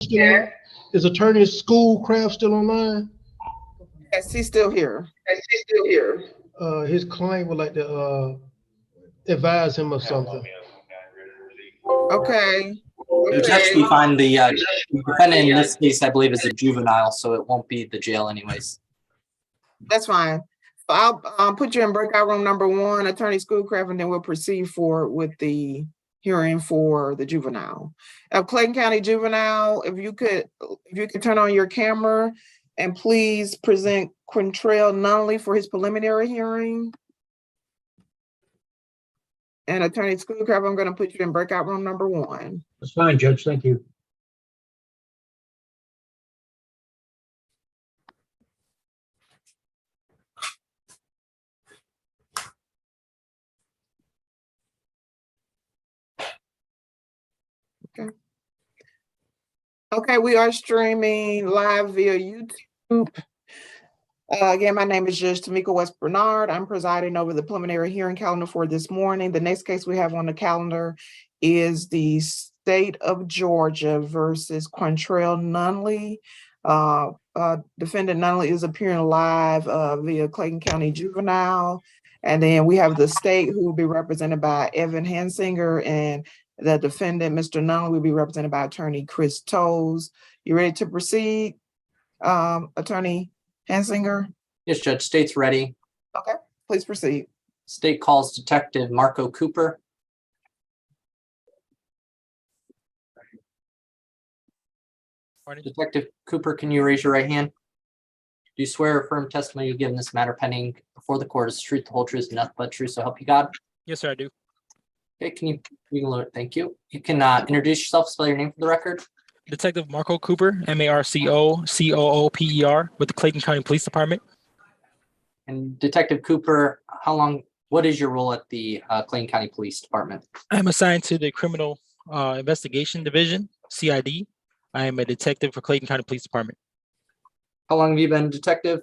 still on? Is Attorney Schoolcraft still online? Yes, he's still here. His client would like to advise him of something. Okay. Judge, we find the defendant in this case, I believe, is a juvenile, so it won't be the jail anyways. That's fine. I'll put you in breakout room number 1, Attorney Schoolcraft, and then we'll proceed forward with the hearing for the juvenile. Clayton County Juvenile, if you could turn on your camera and please present Quintrell Nunley for his preliminary hearing. And Attorney Schoolcraft, I'm going to put you in breakout room number 1. That's fine, Judge. Thank you. Okay, we are streaming live via YouTube. Again, my name is Judge Tamika West Bernard. I'm presiding over the preliminary hearing calendar for this morning. The next case we have on the calendar is the State of Georgia versus Quintrell Nunley. Defendant Nunley is appearing live via Clayton County Juvenile. And then we have the state who will be represented by Evan Hensinger, and the defendant, Mr. Nunley, will be represented by Attorney Chris Toes. You ready to proceed, Attorney Hensinger? Yes, Judge. State's ready. Okay, please proceed. State calls Detective Marco Cooper. Morning. Detective Cooper, can you raise your right hand? Do you swear or affirm testimony you give in this matter pending before the court is the truth, the whole truth, and nothing but the truth, so help you God? Yes, sir, I do. Okay, you can learn. Thank you. You can introduce yourself, spell your name for the record. Detective Marco Cooper, MARCOCOOPER, with the Clayton County Police Department. And Detective Cooper, what is your role at the Clayton County Police Department? I'm assigned to the Criminal Investigation Division, CID. I am a detective for Clayton County Police Department. How long have you been a detective?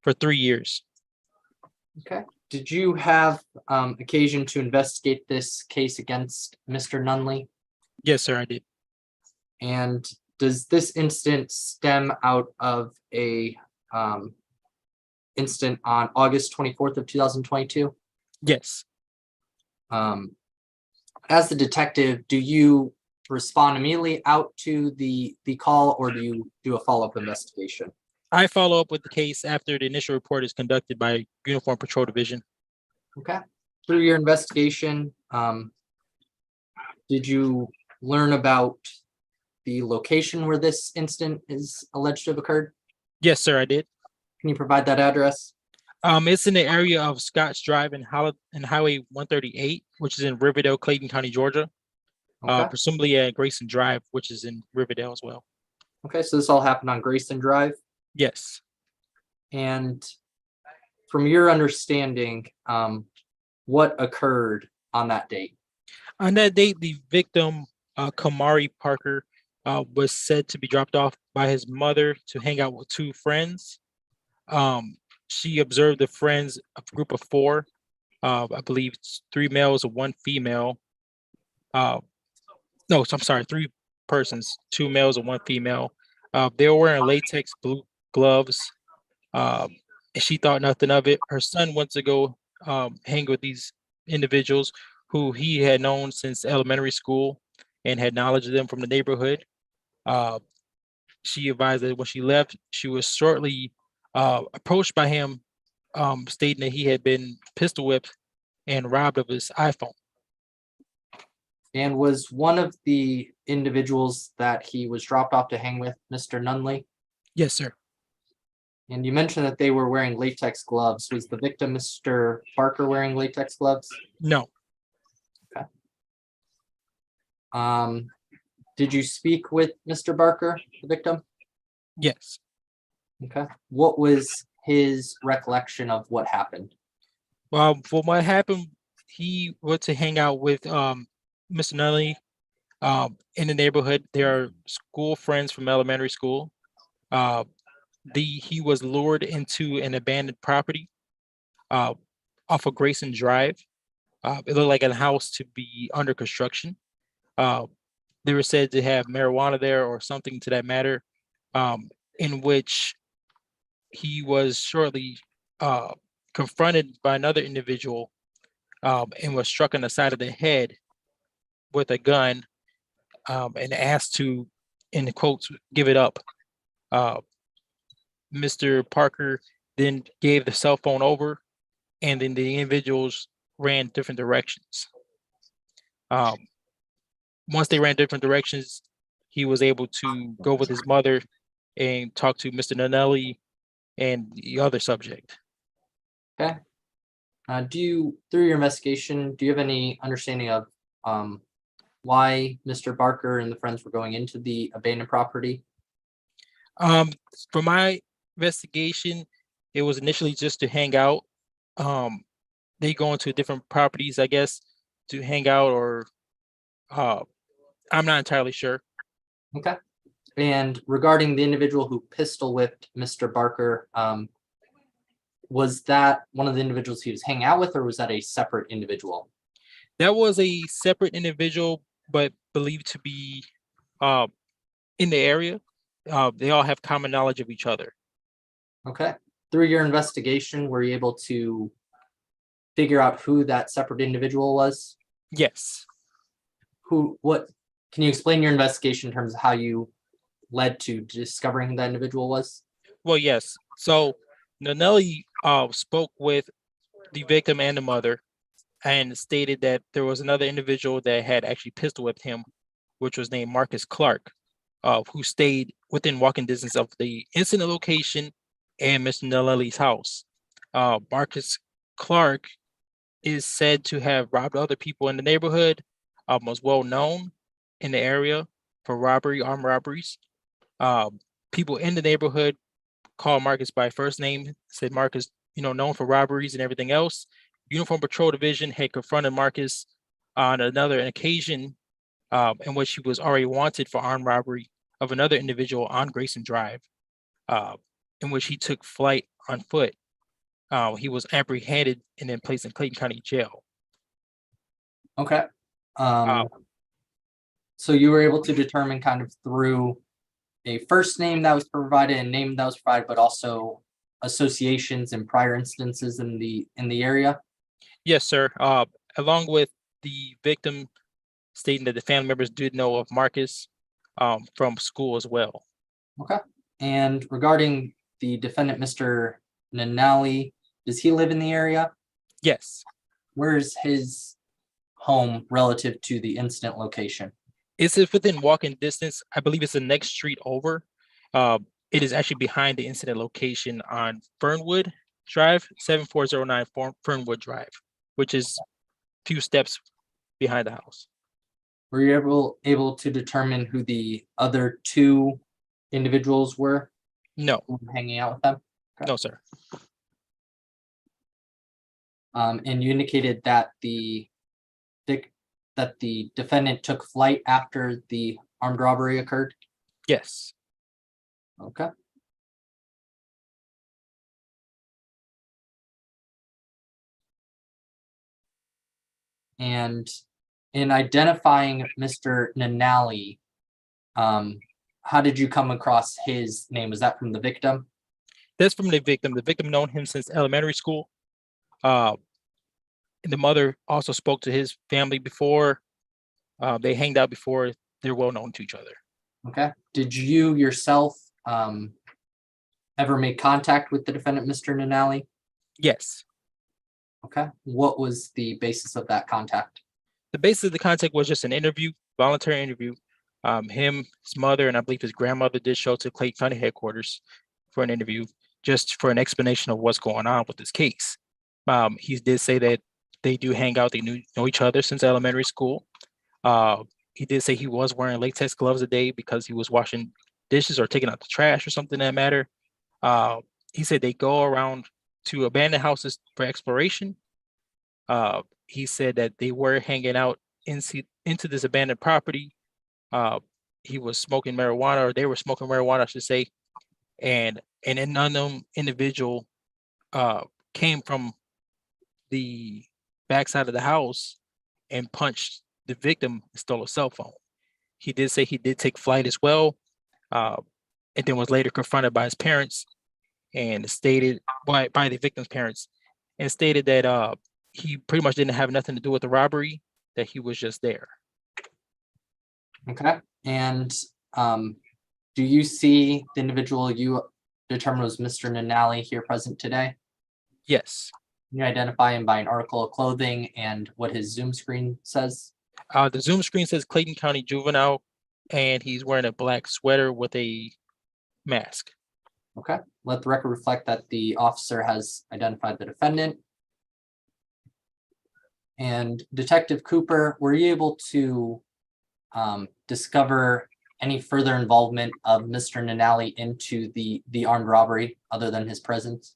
For 3 years. Okay. Did you have occasion to investigate this case against Mr. Nunley? Yes, sir, I did. And does this incident stem out of a incident on August 24th of 2022? Yes. As the detective, do you respond immediately out to the call, or do you do a follow-up investigation? I follow up with the case after the initial report is conducted by Uniform Patrol Division. Okay. Through your investigation, did you learn about the location where this incident is alleged to have occurred? Yes, sir, I did. Can you provide that address? It's in the area of Scotts Drive and Highway 138, which is in Riverdale, Clayton County, Georgia. Okay. Presumably at Grayson Drive, which is in Riverdale as well. Okay, so this all happened on Grayson Drive. Yes. And from your understanding, what occurred on that date? On that date, the victim, Kamari Parker, was said to be dropped off by his mother to hang out with 2 friends. She observed the friends, a group of 4, I believe 3 males and 1 female. No, I'm sorry, 3 persons, 2 males and 1 female. They were wearing latex blue gloves. And she thought nothing of it. Her son went to go hang with these individuals who he had known since elementary school and had knowledge of them from the neighborhood. She advised that when she left, she was shortly approached by him, stating that he had been pistol whipped and robbed of his iPhone. And was one of the individuals that he was dropped off to hang with Mr. Nunley? Yes, sir. And you mentioned that they were wearing latex gloves. Was the victim, Mr. Barker, wearing latex gloves? No. Okay. Did you speak with Mr. Barker, the victim? Yes. Okay. What was his recollection of what happened? Well, from what happened, he went to hang out with Mr. Nunley in the neighborhood. They are school friends from elementary school. He was lured into an abandoned property off of Grayson Drive. It looked like a house to be under construction. The they were said to have marijuana there or something to that matter, in which he was shortly confronted by another individual and was struck on the side of the head with a gun and asked to, in quotes, give it up. Mr. Parker then gave the cell phone over, and then the individuals ran different directions. Once they ran different directions, he was able to go with his mother and talk to Mr. Nanelli and the other subject. Okay. Through your investigation, do you have any understanding of why Mr. Barker and the friends were going into the abandoned property? For my investigation, it was initially just to hang out. They go into different properties, I guess, to hang out, or I'm not entirely sure. Okay. And regarding the individual who pistol whipped Mr. Barker, was that one of the individuals he was hanging out with, or was that a separate individual? That was a separate individual, but believed to be in the area. They all have common knowledge of each other. Okay. Through your investigation, were you able to figure out who that separate individual was? Yes. What can you explain your investigation in terms of how you led to discovering who that individual was? Well, yes. So Nanelli spoke with the victim and the mother and stated that there was another individual that had actually pistol whipped him, which was named Marcus Clark, who stayed within walking distance of the incident location and Mr. Nanelli's house. Marcus Clark is said to have robbed other people in the neighborhood, was well known in the area for armed robberies. People in the neighborhood called Marcus by first name, said Marcus, known for robberies and everything else. Uniform Patrol Division had confronted Marcus on another occasion in which he was already wanted for armed robbery of another individual on Grayson Drive, in which he took flight on foot. He was apprehended and then placed in Clayton County Jail. Okay. So you were able to determine kind of through a first name that was provided and name that was provided, but also associations and prior instances in the area? Yes, sir. Along with the victim stating that the family members did know of Marcus from school as well. Okay. And regarding the defendant, Mr. Nanelli, does he live in the area? Yes. Where's his home relative to the incident location? It's within walking distance. I believe it's the next street over. It is actually behind the incident location on Fernwood Drive, 7409 Fernwood Drive, which is a few steps behind the house. Were you able to determine who the other two individuals were No, who were hanging out with them? no, sir. And you indicated that the defendant took flight after the armed robbery occurred? Yes. Okay. And in identifying Mr. Nanelli, how did you come across his name? Was that from the victim? That's from the victim. The victim known him since elementary school. And the mother also spoke to his family before. They hanged out before. They're well known to each other. Okay. Did you yourself ever make contact with the defendant, Mr. Nanelli? Yes. Okay. What was the basis of that contact? The basis of the contact was just an interview, voluntary interview. Him, his mother, and I believe his grandmother did show to Clayton County headquarters for an interview, just for an explanation of what's going on with this case. He did say that they do hang out. They know each other since elementary school. He did say he was wearing latex gloves a day because he was washing dishes or taking out the trash or something that matter. He said they go around to abandoned houses for exploration. He said that they were hanging out into this abandoned property. He was smoking marijuana, or they were smoking marijuana, I should say. And an unknown individual came from the backside of the house and punched the victim and stole a cell phone. He did say he did take flight as well, and then was later confronted by his parents and stated by the victim's parents and stated that he pretty much didn't have nothing to do with the robbery, that he was just there. Okay, and do you see the individual you determined was Mr. Nanali here present today? Yes. Can you identify him by an article of clothing and what his Zoom screen says? The Zoom screen says Clayton County Juvenile, and he's wearing a black sweater with a mask. Okay, let the record reflect that the officer has identified the defendant. And Detective Cooper, were you able to discover any further involvement of Mr. Nanali into the armed robbery other than his presence?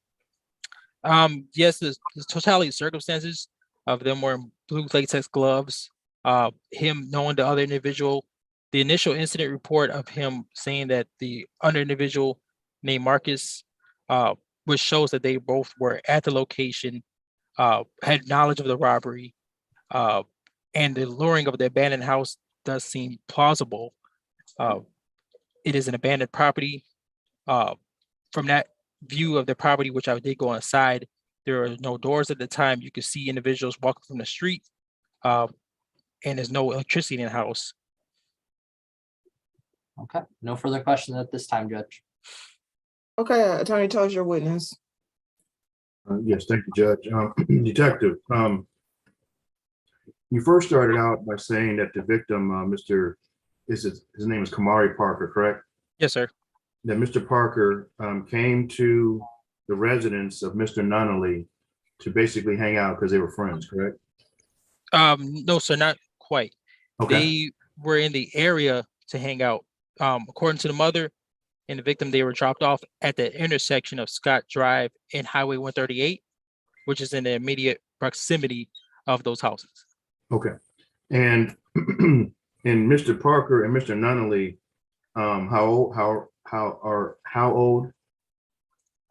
Yes, the totality of circumstances of them wearing blue latex gloves, him knowing the other individual, the initial incident report of him saying that the other individual named Marcus, which shows that they both were at the location, had knowledge of the robbery, and the luring of the abandoned house does seem plausible. It is an abandoned property. From that view of the property, which I did go on a side, there are no doors at the time. You could see individuals walking from the street, and there's no electricity in the house. Okay, no further questions at this time, Judge. Okay, attorney, tell us your witness. Yes, thank you, Judge. Detective, you first started out by saying that the victim, his name is Kamari Parker, correct? Yes, sir. That Mr. Parker came to the residence of Mr. Nunnally to basically hang out because they were friends, correct? No, sir, not quite. Okay, They were in the area to hang out. According to the mother and the victim, they were dropped off at the intersection of Scott Drive and Highway 138, which is in the immediate proximity of those houses. okay. And and Mr. Parker and Mr. Nunnally, how old?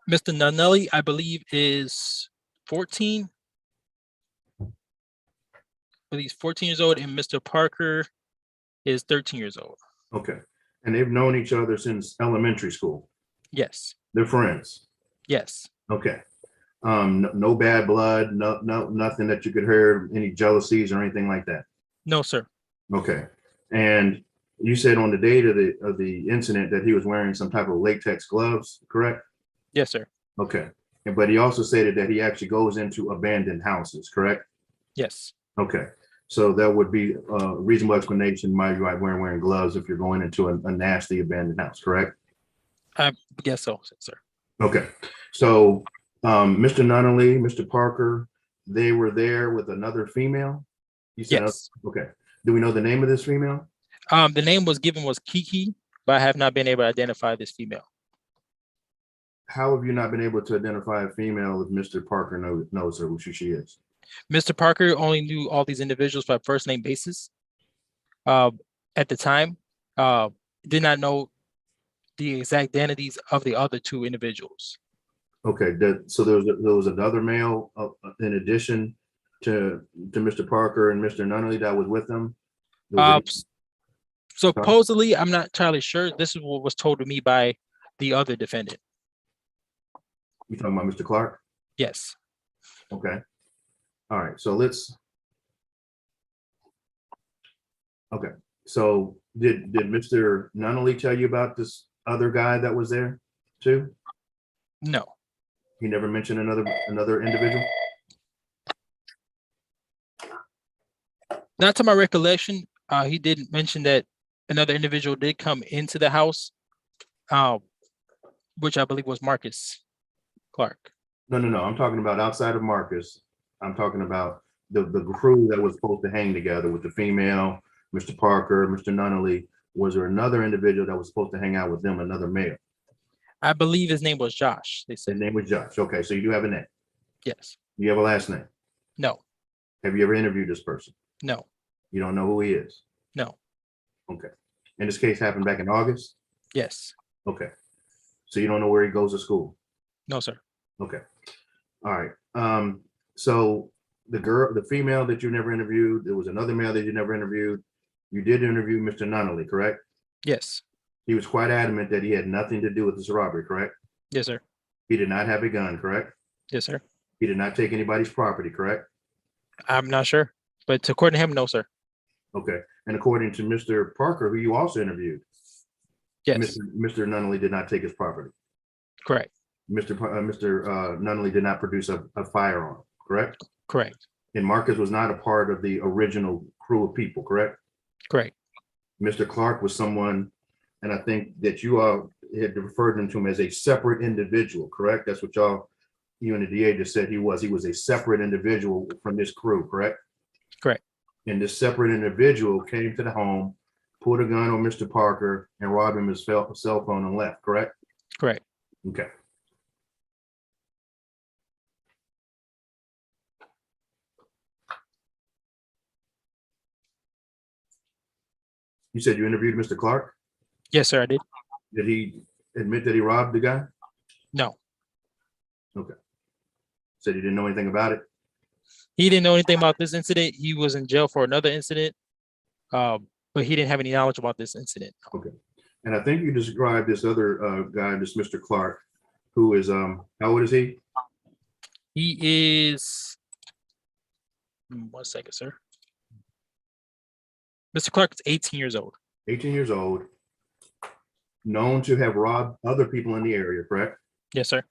Mr. Nunnally, I believe, is 14. But he's 14 years old, and Mr. Parker is 13 years old. Okay. And they've known each other since elementary school. Yes. They're friends. Yes. Okay. No bad blood, nothing that you could hear, any jealousies or anything like that. No, sir. Okay. And you said on the date of the incident that he was wearing some type of latex gloves, correct? Yes, sir. Okay. But he also stated that he actually goes into abandoned houses, correct? Yes. Okay. So that would be a reasonable explanation why you are wearing gloves if you're going into a nasty abandoned house, correct? I guess so, sir. Okay. So Mr. Nunnally, Mr. Parker, they were there with another female? You said, Yes. okay. Do we know the name of this female? The name was given was Kiki, but I have not been able to identify this female. How have you not been able to identify a female if Mr. Parker knows her, who she is? Mr. Parker only knew all these individuals by first name basis. At the time, did not know the exact identities of the other two individuals. Okay, so there was another male in addition to Mr. Parker and Mr. Nunnally that was with them? Supposedly, I'm not entirely sure. This is what was told to me by the other defendant. You talking about Mr. Clark? Yes. Okay. All right, so okay. So did Mr. Nunnally tell you about this other guy that was there too? No. He never mentioned another individual? Not to my recollection. He did mention that another individual did come into the house, which I believe was Marcus Clark. No. I'm talking about outside of Marcus. I'm talking about the crew that was supposed to hang together with the female, Mr. Parker, Mr. Nunnally. Was there another individual that was supposed to hang out with them, another male? I believe his name was Josh. They His said. name was Josh. Okay, so you do have a name. Yes. You have a last name. No. Have you ever interviewed this person? No. You don't know who he is? No. Okay. And this case happened back in August? Yes. Okay. So you don't know where he goes to school? No, sir. Okay. All right. So the female that you never interviewed, there was another male that you never interviewed. You did interview Mr. Nunnally, correct? Yes. He was quite adamant that he had nothing to do with this robbery, correct? Yes, sir. He did not have a gun, correct? Yes, sir. He did not take anybody's property, correct? I'm not sure, but according to him, no, sir. Okay. And according to Mr. Parker, who you also interviewed, Yes, Mr. Nunnally did not take his property. correct, Mr. Nunnally did not produce a firearm, correct? correct, And Marcus was not a part of the original crew of people, correct? correct. Mr. Clark was someone, and I think that you all had referred to him as a separate individual, correct? That's what you and the DA just said he was. He was a separate individual from this crew, correct? Correct. And this separate individual came to the home, pulled a gun on Mr. Parker, and robbed him his cell phone and left, correct? Correct. Okay. You said you interviewed Mr. Clark? Yes, sir, I did. Did he admit that he robbed the guy? No, Said he didn't know anything about it? he didn't know anything about this incident. He was in jail for another incident, but he didn't have any knowledge about this incident. And I think you described this other guy, this Mr. Clark, who is, how old is he? He is, 1 second, sir. Mr. Clark is 18 years old. 18 years old, known to have robbed other people in the area, correct? Yes, sir.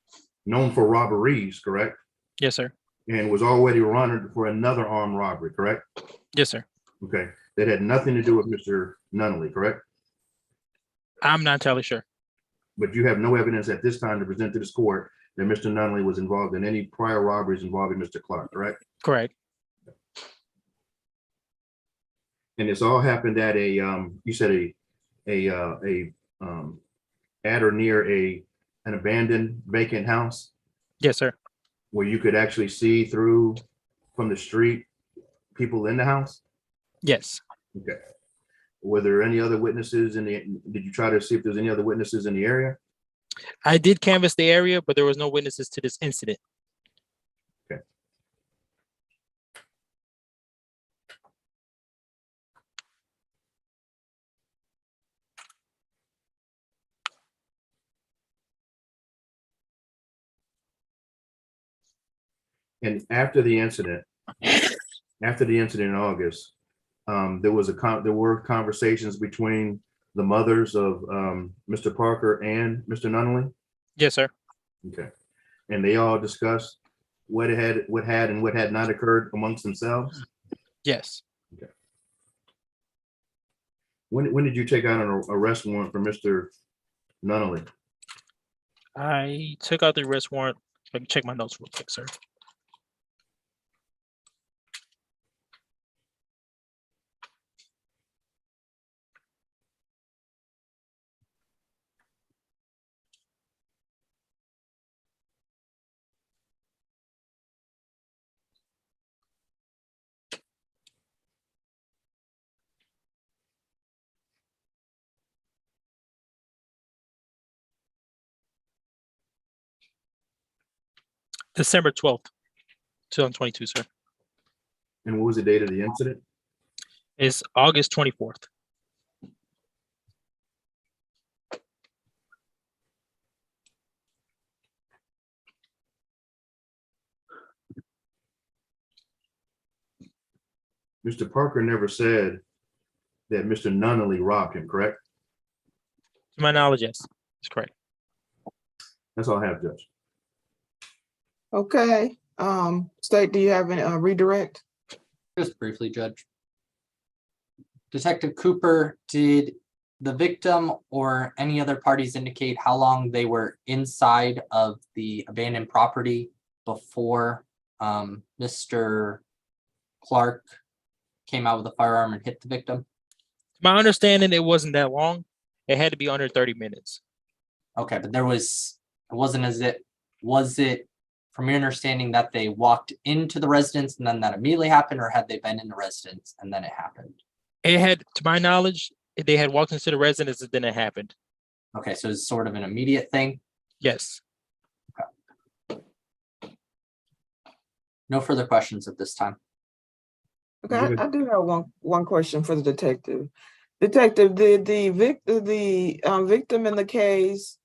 Known for robberies, correct? Yes, sir. And was already wanted for another armed robbery, correct? Yes, sir. Okay, that had nothing to do with Mr. Nunnally, correct? I'm not entirely sure. But you have no evidence at this time to present to this court that Mr. Nunnally was involved in any prior robberies involving Mr. Clark, correct? Correct. And this all happened at a, you said at or near an abandoned vacant house Yes, sir. where you could actually see through from the street people in the house? Yes. Okay. Were there any other witnesses did you try to see if there's any other witnesses in the area? I did canvass the area, but there was no witnesses to this incident. Okay. And after the incident in August, there were conversations between the mothers of Mr. Parker and Mr. Nunnally. Yes, sir. Okay. And they all discussed what had and what had not occurred amongst themselves. Yes. When did you take out an arrest warrant for Mr. Nunnally? I took out the arrest warrant. I can check my notes real quick, sir. December 12th, 2022, sir. And what was the date of the incident? It's August 24th. Mr. Parker never said that Mr. Nunnally robbed him, correct? To my knowledge, yes, that's correct. That's all I have, Judge. Okay, State, do you have any redirect? Just briefly, Judge. Detective Cooper, did the victim or any other parties indicate how long they were inside of the abandoned property before Mr. Clark came out with a firearm and hit the victim? My understanding, it wasn't that long. It had to be under 30 minutes. Okay, but was it from your understanding that they walked into the residence and then that immediately happened, or had they been in the residence and then it happened? It had, to my knowledge, they had walked into the residence and then it happened. Okay, so it's sort of an immediate thing. Yes. No further questions at this time. Okay, Go ahead. I do have one question for the detective. Detective, did the victim in the case,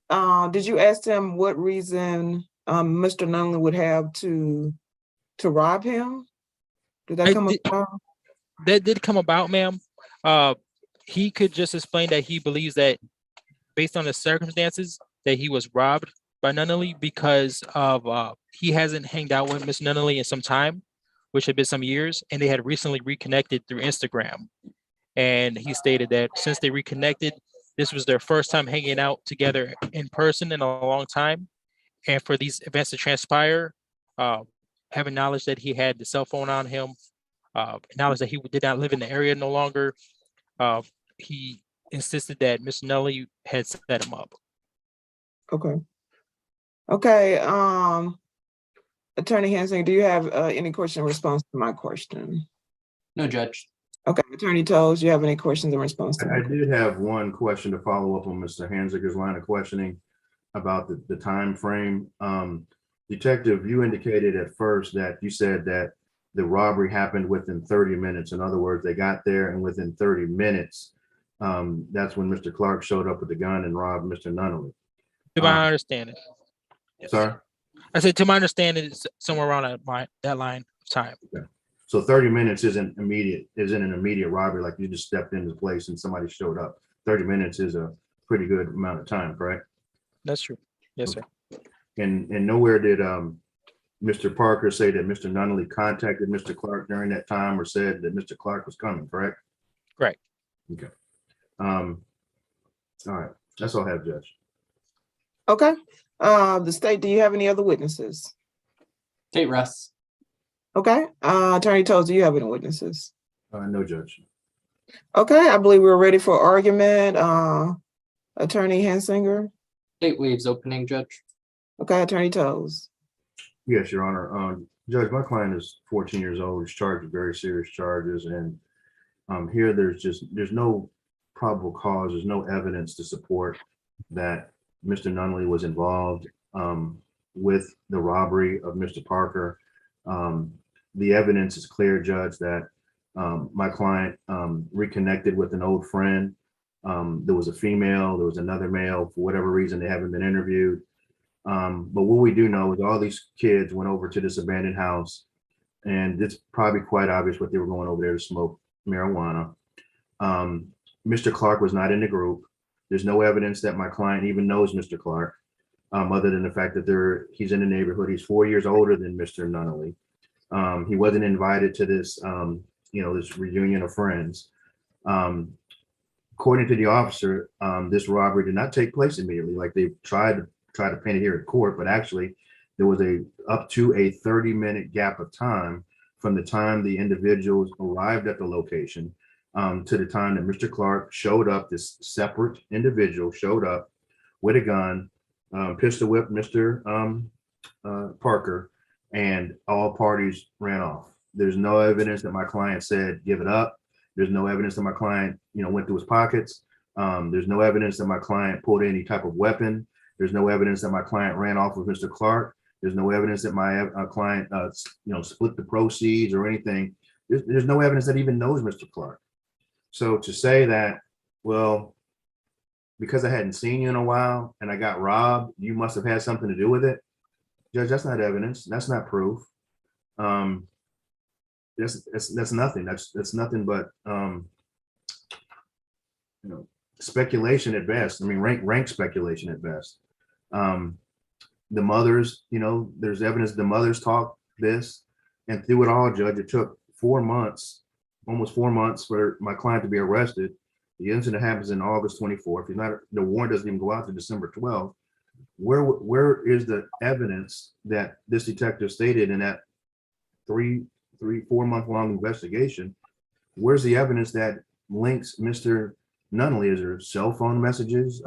did you ask him what reason Mr. Nunley would have to rob him? Did that I come did- about? That did come about, ma'am. He could just explain that he believes that based on the circumstances that he was robbed by Nunnally because of he hasn't hanged out with Miss Nunnally in some time, which had been some years, and they had recently reconnected through Instagram. And he stated that since they reconnected, this was their first time hanging out together in person in a long time. And for these events to transpire, uh, having knowledge that he had the cell phone on him, knowledge that he did not live in the area no longer, he insisted that Miss Nunnally had set him up. Okay. Okay, Attorney Hanson, do you have any question in response to my question? No, Judge. Okay, Attorney Toles, you have any questions in response to my I question? did have one question to follow up on Mr. Hanziger's line of questioning about the time frame. Detective, you indicated at first that you said that the robbery happened within 30 minutes. In other words, they got there and within 30 minutes, that's when Mr. Clark showed up with the gun and robbed Mr. Nunnally. To my understanding. Yes. Sorry? I said, to my understanding, it's somewhere around that line of time. So 30 minutes isn't an immediate robbery, like you just stepped into the place and somebody showed up. 30 minutes is a pretty good amount of time, correct? That's true. Yes, sir. And nowhere did Mr. Parker say that Mr. Nunnally contacted Mr. Clark during that time or said that Mr. Clark was coming, correct? Right. Okay. All right, that's all I have, Judge. Okay, the state, do you have any other witnesses? State rests. Okay, Attorney Toles, do you have any witnesses? No, Judge. Okay, I believe we're ready for argument. Attorney Hansinger? State waives opening, Judge. Okay, Attorney Toles. Yes, Your Honor. Judge, my client is 14 years old. He's charged with very serious charges, and here there's no probable cause. There's no evidence to support that Mr. Nunnally was involved with the robbery of Mr. Parker. The evidence is clear, Judge, that my client reconnected with an old friend. There was a female, there was another male. For whatever reason, they haven't been interviewed. But what we do know is all these kids went over to this abandoned house, and it's probably quite obvious what they were going over there to smoke marijuana. Mr. Clark was not in the group. There's no evidence that my client even knows Mr. Clark, other than the fact that he's in the neighborhood. He's 4 years older than Mr. Nunnally. He wasn't invited to this, this reunion of friends. According to the officer, this robbery did not take place immediately, like they tried to paint it here in court, but actually there was up to a 30-minute gap of time from the time the individuals arrived at the location to the time that Mr. Clark showed up. This separate individual showed up with a gun, pistol whipped Mr. Parker, and all parties ran off. There's no evidence that my client said, give it up. There's no evidence that my client, went through his pockets. There's no evidence that my client pulled any type of weapon. There's no evidence that my client ran off with Mr. Clark. There's no evidence that my client, split the proceeds or anything. There's no evidence that even knows Mr. Clark. So to say that, well, because I hadn't seen you in a while and I got robbed, you must have had something to do with it. Judge, that's not evidence. That's not proof. That's nothing. That's nothing but speculation at best. I mean, rank speculation at best. The mothers, there's evidence the mothers talked this, and through it all, Judge, it took 4 months, almost 4 months for my client to be arrested. The incident happens in August 24th. The warrant doesn't even go out to December 12th. Where is the evidence that this detective stated in that 4 month long investigation? Where's the evidence that links Mr. Nunnally? Is there cell phone messages?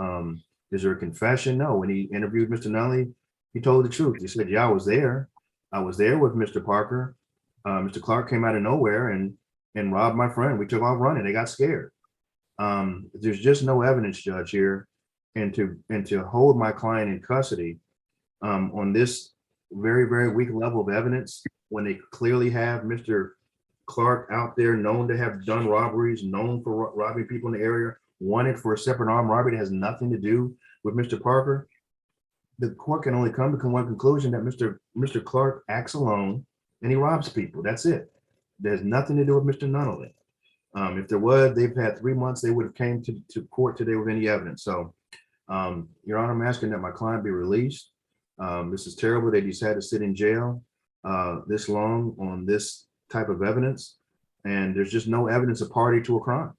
Is there a confession? No. When he interviewed Mr. Nunnally, he told the truth. He said, yeah, I was there. I was there with Mr. Parker. Mr. Clark came out of nowhere and robbed my friend. We took off running. They got scared. There's just no evidence, Judge, here. And to hold my client in custody on this very, very weak level of evidence, when they clearly have Mr. Clark out there known to have done robberies, known for robbing people in the area, wanted for a separate armed robbery that has nothing to do with Mr. Parker, the court can only come to one conclusion, that Mr. Clark acts alone and he robs people. That's it. There's nothing to do with Mr. Nunnally. If there was, they've had 3 months, they would have came to court today with any evidence. So, Your Honor, I'm asking that my client be released. This is terrible that he's had to sit in jail this long on this type of evidence. And there's just no evidence of party to a crime.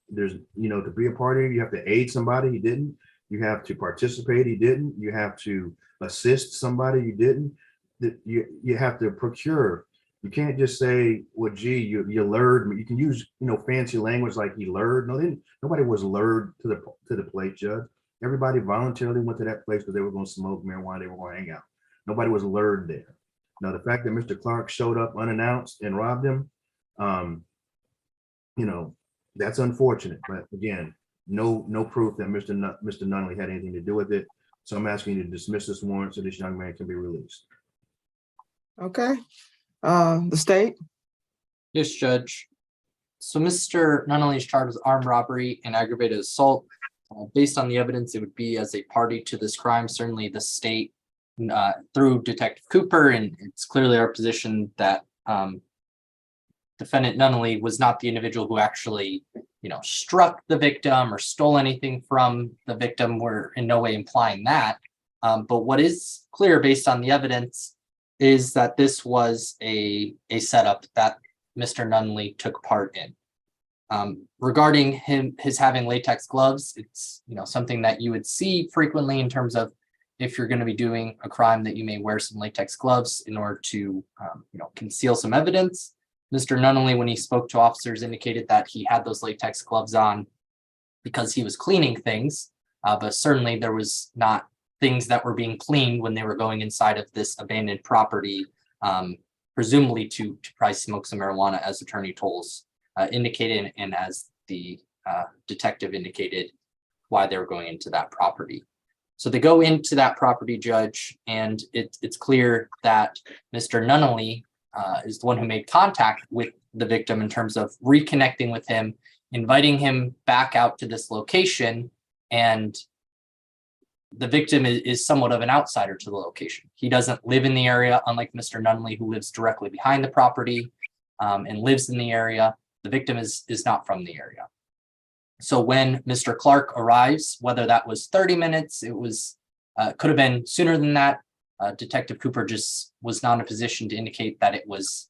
There's, to be a party, you have to aid somebody, he didn't. You have to participate, he didn't. You have to assist somebody, you didn't. You have to procure. You can't just say, well, gee, you lured me. You can use, fancy language like he lured. No, nobody was lured to the place, Judge. Everybody voluntarily went to that place because they were going to smoke marijuana, they were going to hang out. Nobody was lured there. Now, the fact that Mr. Clark showed up unannounced and robbed him, that's unfortunate. But again, no proof that Mr. Nunnally had anything to do with it. So I'm asking you to dismiss this warrant so this young man can be released. Okay. The state? Yes, Judge. So Mr. Nunnally is charged with armed robbery and aggravated assault. Based on the evidence, it would be as a party to this crime. Certainly the state, through Detective Cooper, and it's clearly our position that Defendant Nunnally was not the individual who actually, struck the victim or stole anything from the victim. We're in no way implying that. But what is clear based on the evidence is that this was a setup that Mr. Nunnally took part in. Regarding his having latex gloves, it's something that you would see frequently in terms of if you're going to be doing a crime that you may wear some latex gloves in order to conceal some evidence. Mr. Nunnally, when he spoke to officers, indicated that he had those latex gloves on because he was cleaning things, but certainly there was not things that were being cleaned when they were going inside of this abandoned property, presumably to probably smoke some marijuana, as Attorney Tolles indicated, and as the detective indicated why they were going into that property. So they go into that property, Judge, and it's clear that Mr. Nunnally is the one who made contact with the victim in terms of reconnecting with him, inviting him back out to this location, and the victim is somewhat of an outsider to the location. He doesn't live in the area, unlike Mr. Nunnally, who lives directly behind the property and lives in the area. The victim is not from the area. So when Mr. Clark arrives, whether that was 30 minutes, it was could have been sooner than that. Detective Cooper just was not in a position to indicate that it was,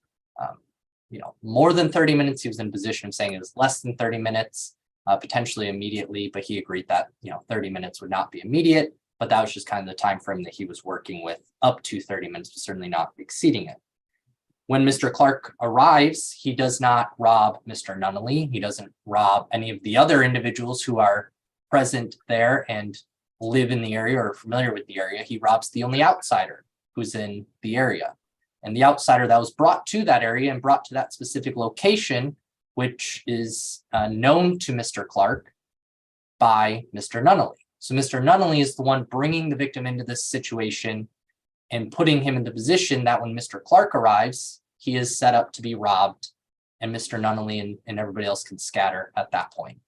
more than 30 minutes. He was in a position of saying it was less than 30 minutes, potentially immediately, but he agreed that, 30 minutes would not be immediate, but that was just kind of the time frame that he was working with, up to 30 minutes, but certainly not exceeding it. When Mr. Clark arrives, he does not rob Mr. Nunnally. He doesn't rob any of the other individuals who are present there and live in the area or familiar with the area. He robs the only outsider who's in the area. And the outsider that was brought to that area and brought to that specific location, which is known to Mr. Clark by Mr. Nunnally. So Mr. Nunnally is the one bringing the victim into this situation and putting him in the position that when Mr. Clark arrives, he is set up to be robbed, and Mr. Nunnally and everybody else can scatter at that point.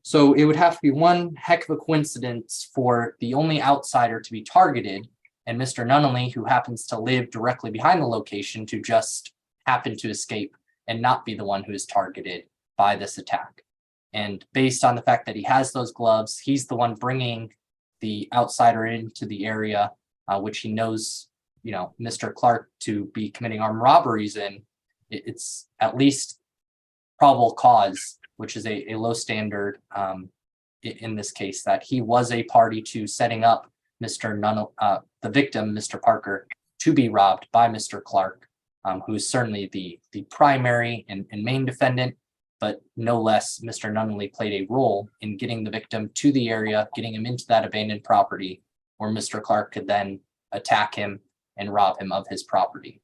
So it would have to be one heck of a coincidence for the only outsider to be targeted and Mr. Nunnally, who happens to live directly behind the location, to just happen to escape and not be the one who is targeted by this attack. And based on the fact that he has those gloves, he's the one bringing the outsider into the area, which he knows, Mr. Clark to be committing armed robberies in. It's at least probable cause, which is a low standard in this case, that he was a party to setting up the victim, Mr. Parker, to be robbed by Mr. Clark, who is certainly the primary and main defendant, but no less, Mr. Nunnally played a role in getting the victim to the area, getting him into that abandoned property, where Mr. Clark could then attack him and rob him of his property.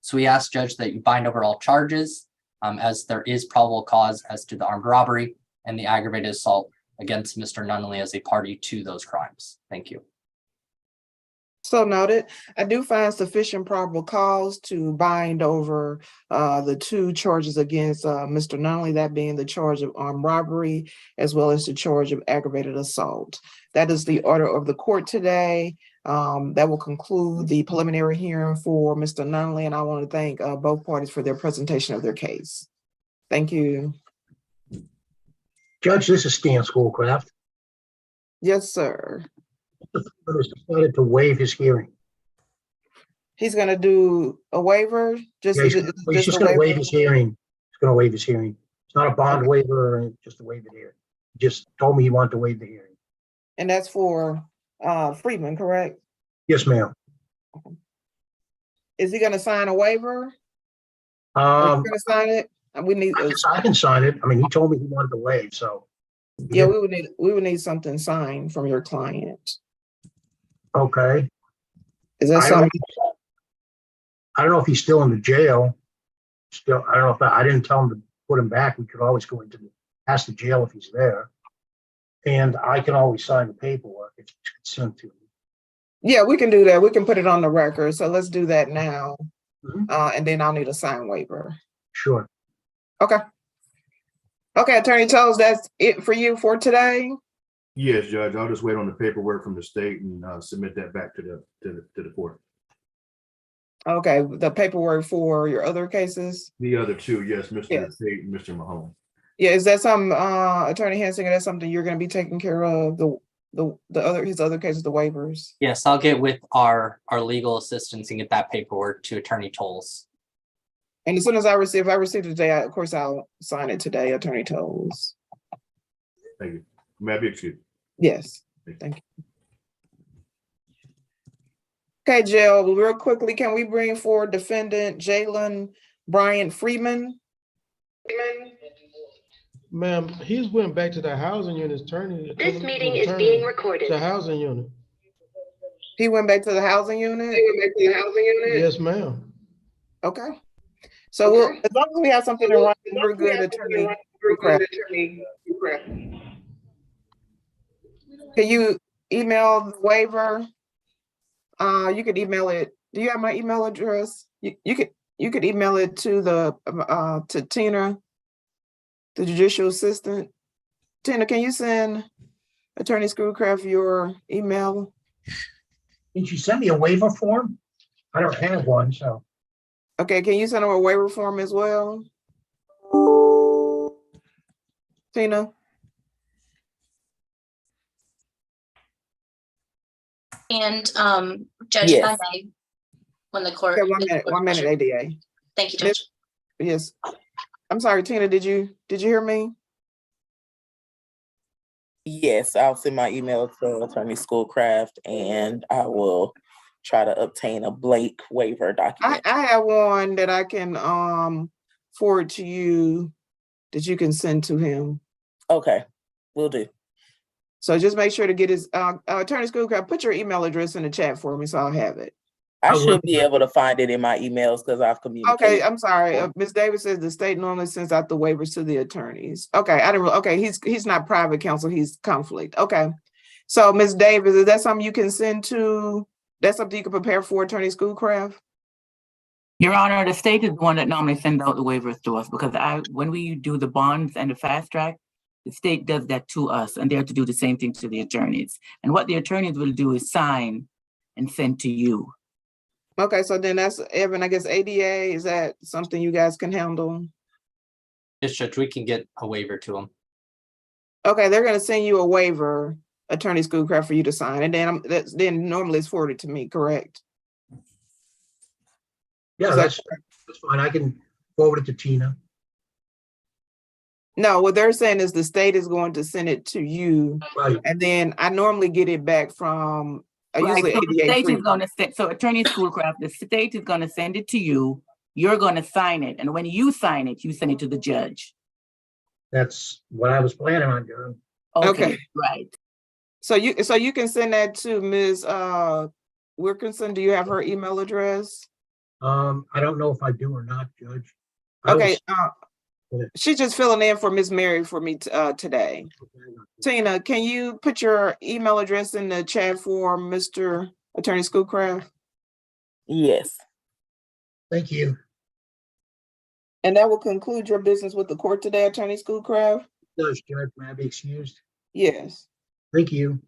So we ask, Judge, that you bind over all charges, as there is probable cause as to the armed robbery and the aggravated assault against Mr. Nunnally as a party to those crimes. Thank you. So noted. I do find sufficient probable cause to bind over the 2 charges against Mr. Nunley, that being the charge of armed robbery as well as the charge of aggravated assault. That is the order of the court today. That will conclude the preliminary hearing for Mr. Nunley, and I want to thank both parties for their presentation of their case. Thank you. Judge, this is Stan Schoolcraft. Yes, sir. The court has decided to waive his hearing. He's gonna do a waiver, just Yeah, he's just a going to waive waiver? his hearing. He's going to waive his hearing. It's not a bond waiver, just a waiver here. He just told me he wanted to waive the hearing. And that's for Freeman, correct? Yes, ma'am. Is he gonna sign a waiver? Are you gonna sign it? We need, I can sign it. I mean, he told me he wanted to waive, so. yeah, we would need something signed from your client. Okay. Is that I something? don't know if he's still in the jail. Still, I don't know if I didn't tell him to put him back. We could always go ask the jail if he's there. And I can always sign the paperwork if it's sent to me. Yeah, we can do that. We can put it on the record. So let's do that now. Mhm. And then I'll need a sign waiver. Sure. Okay. Okay, Attorney Toles, that's it for you for today? Yes, Judge, I'll just wait on the paperwork from the state and submit that back to the court. Okay, the paperwork for your other cases? The other 2, yes, Mr. Yes. Tate and Mr. Mahone. Yeah, is that something, Attorney Hansinger, that's something you're gonna be taking care of, his other cases, the waivers? Yes, I'll get with our legal assistants and get that paperwork to Attorney Tolles. And as soon as I receive it today, of course, I'll sign it today, Attorney Toles. Thank you. May I be excused? Yes, thank you. Okay, Jill, real quickly, can we bring forward defendant Jalen Bryant Freeman? Ma'am, he's went back to the housing unit, attorney. This meeting is being recorded. The housing unit. He went back to the housing unit? Yes, ma'am. Okay. So we'll, as long as we have something in writing, we're good, Attorney. Can you email the waiver? You could email it. Do you have my email address? You could email it to to Tina, the judicial assistant. Tina, can you send Attorney Schoolcraft your email? Did you send me a waiver form? I don't have one, so. Okay, can you send her a waiver form as well? Tina? And Judge, if I Yes. may, when the court. Okay, 1 minute, ADA. Thank you, Judge. Yes. I'm sorry, Tina, did you hear me? Yes, I'll send my email to Attorney Schoolcraft and I will try to obtain a Blake waiver document. I have one that I can forward to you that you can send to him. Okay, will do. So just make sure to get his Attorney Schoolcraft, put your email address in the chat for me so I'll have it. I will. should be able to find it in my emails because I've communicated. Okay, I'm sorry. Ms. Davis says the state normally sends out the waivers to the attorneys. Okay, I didn't. Okay, he's not private counsel. He's conflict. Okay, so Ms. Davis, is that something you can send to? That's something you can prepare for, Attorney Schoolcraft? Your Honor, the state is the one that normally sends out the waivers to us because when we do the bonds and the fast track, the state does that to us and they're to do the same thing to the attorneys. And what the attorneys will do is sign and send to you. Okay, so then that's Evan, I guess ADA, is that something you guys can handle? Yes, Judge, we can get a waiver to them. Okay, they're gonna send you a waiver, Attorney Schoolcraft, for you to sign, and then normally it's forwarded to me, correct? Yeah, Is that that's fine. I can forward it to Tina. No, what they're saying is the state is going to send it to you, Right. and then I normally get it back from Right, usually so the ADA. state is gonna send, so Attorney Schoolcraft, the state is gonna send it to you, you're gonna sign it, and when you sign it, you send it to the judge. That's what I was planning on doing. Okay. Right. So you can send that to Ms. Wilkinson. Do you have her email address? I don't know if I do or not, Judge. I Okay, was- she's just filling in for Ms. Mary for me Today. Tina, can you put your email address in the chat for Mr. Attorney Schoolcraft? Yes. Thank you. And that will conclude your business with the court today, Attorney Schoolcraft? Does Judge, may I be excused? Yes. Thank you.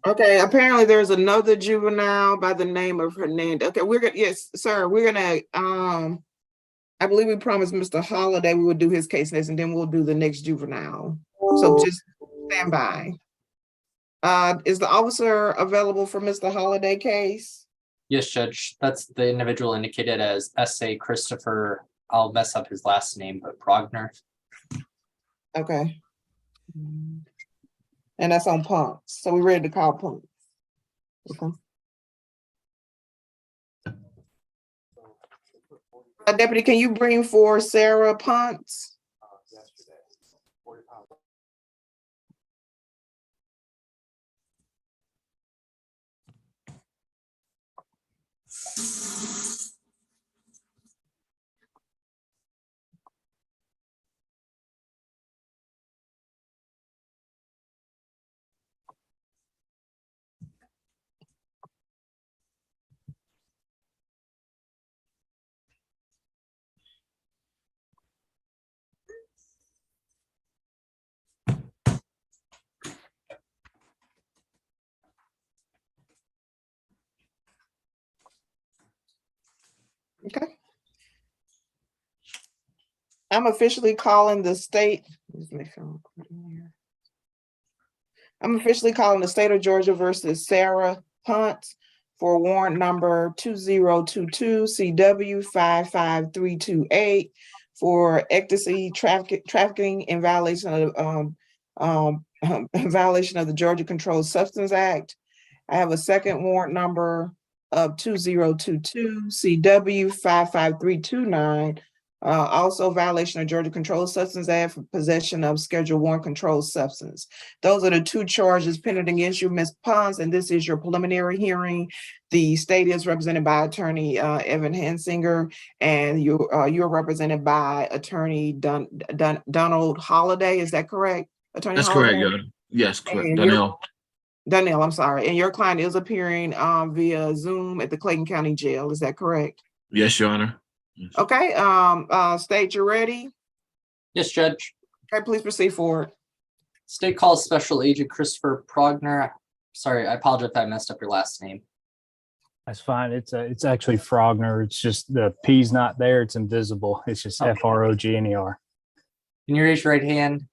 Okay, apparently there's another juvenile by the name of Hernandez. Okay, we're gonna, yes, sir, we're gonna, I believe we promised Mr. Holliday we would do his case next, and then we'll do the next juvenile. So just stand by. Is the officer available for Mr. Holliday case? Yes, Judge, that's the individual indicated as S.A. Christopher, I'll mess up his last name, but Progner. Okay. And that's on Punks. So we're ready to call Punks. Okay. Deputy, can you bring for Sarah Punks? Okay. I'm officially calling the state. Let's make sure I'm recording here. I'm officially calling the state of Georgia versus Sarah Punt for warrant number 2022 CW 55328 for ecstasy trafficking in violation of violation of the Georgia Controlled Substance Act. I have a second warrant number of 2022 CW 55329. Also violation of Georgia Controlled Substance Act for possession of Schedule 1 controlled substance. Those are the two charges pending against you, Ms. Pons, and this is your preliminary hearing. The state is represented by Attorney Evan Hansinger, and you're represented by Attorney Donald Holliday. Is that correct, Attorney That's Holliday? correct, Your Honor. Yes, correct. And Danielle. I'm sorry. And your client is appearing via Zoom at the Clayton County Jail. Is that correct? Yes, Your Honor. Yes. Okay, state, you're ready? Yes, Judge. Okay, please proceed forward. State calls Special Agent Christopher Progner. Sorry, I apologize if I messed up your last name. That's fine. It's actually Frogner. It's just the P's not there. It's invisible. It's just Okay. Frogner. Can you raise your right hand,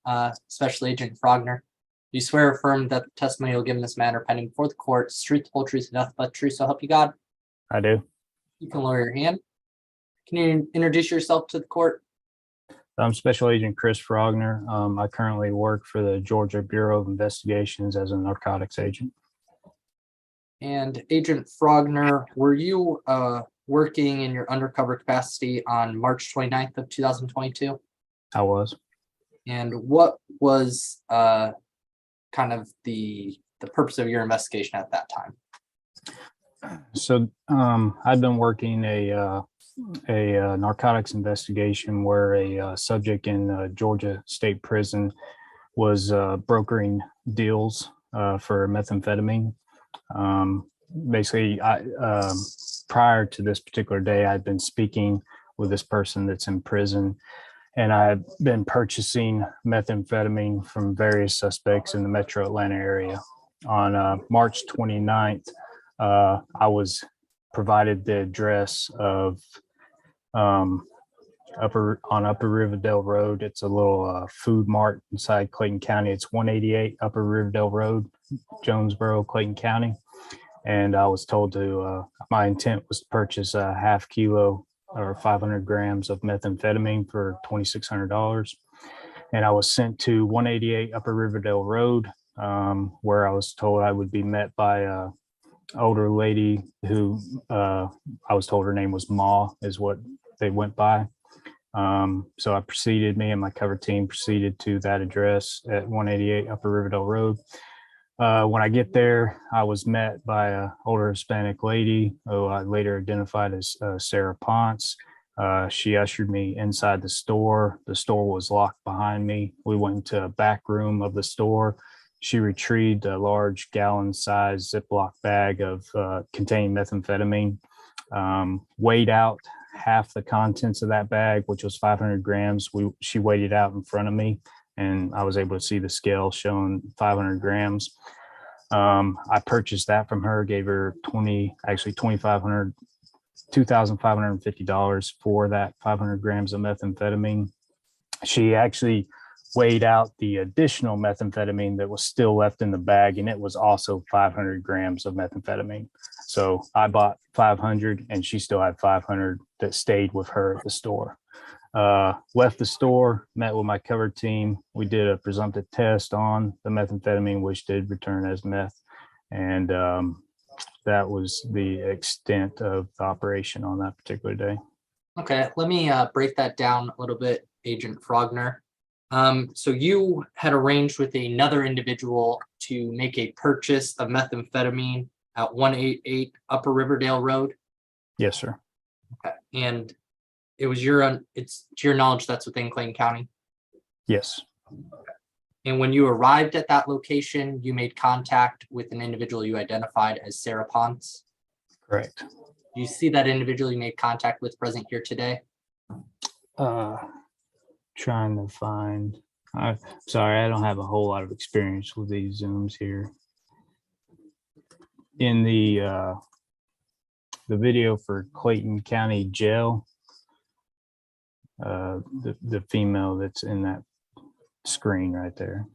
Special Agent Frogner? Do you swear or affirm that the testimony you'll give in this matter pending before the court is truth, the whole truth, and nothing but the truth, so help you God? I do. You can lower your hand. Can you introduce yourself to the court? I'm Special Agent Chris Frogner. I currently work for the Georgia Bureau of Investigations as a narcotics agent. And Agent Frogner, were you working in your undercover capacity on March 29th of 2022? I was. And what was kind of the purpose of your investigation at that time? So I've been working a narcotics investigation where a subject in Georgia State Prison was brokering deals for methamphetamine. Basically, prior to this particular day, I'd been speaking with this person that's in prison, and I've been purchasing methamphetamine from various suspects in the metro Atlanta area. On March 29th, I was provided the address of Upper Riverdale Road. It's a little food mart inside Clayton County. It's 188 Upper Riverdale Road, Jonesboro, Clayton County. And I was told to, my intent was to purchase a half kilo or 500 grams of methamphetamine for $2,600. And I was sent to 188 Upper Riverdale Road, where I was told I would be met by a older lady who I was told her name was Ma, is what they went by. So I proceeded, me and my cover team proceeded to that address at 188 Upper Riverdale Road. When I get there, I was met by an older Hispanic lady who I later identified as Sarah Ponce. She ushered me inside the store. The store was locked behind me. We went into a back room of the store. She retrieved a large gallon-sized Ziploc bag of containing methamphetamine, weighed out half the contents of that bag, which was 500 grams. She weighed it out in front of me, and I was able to see the scale showing 500 grams. I purchased that from her, gave her $2,550 for that 500 grams of methamphetamine. She actually weighed out the additional methamphetamine that was still left in the bag, and it was also 500 grams of methamphetamine. So I bought 500 and she still had 500 that stayed with her at the store. Left the store, met with my cover team. We did a presumptive test on the methamphetamine, which did return as meth. And that was the extent of the operation on that particular day. Okay, let me break that down a little bit, Agent Frogner. So you had arranged with another individual to make a purchase of methamphetamine at 188 Upper Riverdale Road? Yes, sir. Okay, and it was it's to your knowledge that's within Clayton County? Yes. And when you arrived at that location, you made contact with an individual you identified as Sarah Ponce? Correct. Do you see that individual you made contact with present here today? Trying to find, sorry, I don't have a whole lot of experience with these Zooms here. In the video for Clayton County Jail, the female that's in that screen right there.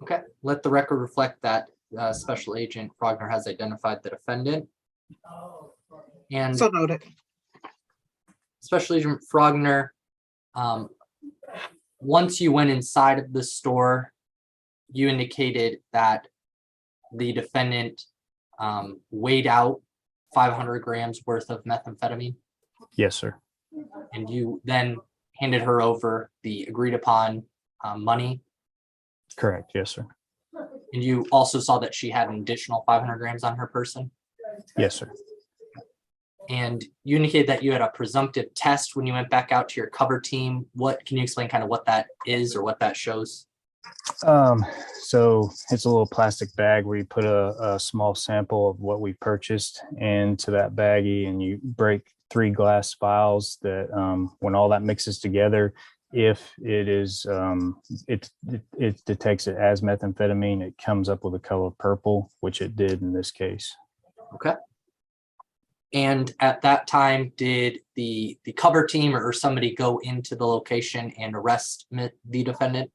Okay, let the record reflect that Special Agent Frogner has identified the defendant. And So noted. Special Agent Frogner, once you went inside of the store, you indicated that the defendant weighed out 500 grams worth of methamphetamine. Yes, sir. And you then handed her over the agreed upon money. Correct. Yes, sir. And you also saw that she had an additional 500 grams on her person. Yes, sir. And you indicated that you had a presumptive test when you went back out to your cover team. What can you explain kind of what that is or what that shows? So it's a little plastic bag where you put a small sample of what we purchased into that baggie, and you break 3 glass vials that when all that mixes together, if it is it detects it as methamphetamine, it comes up with a color purple, which it did in this case. Okay. And at that time, did the cover team or somebody go into the location and arrest the defendant?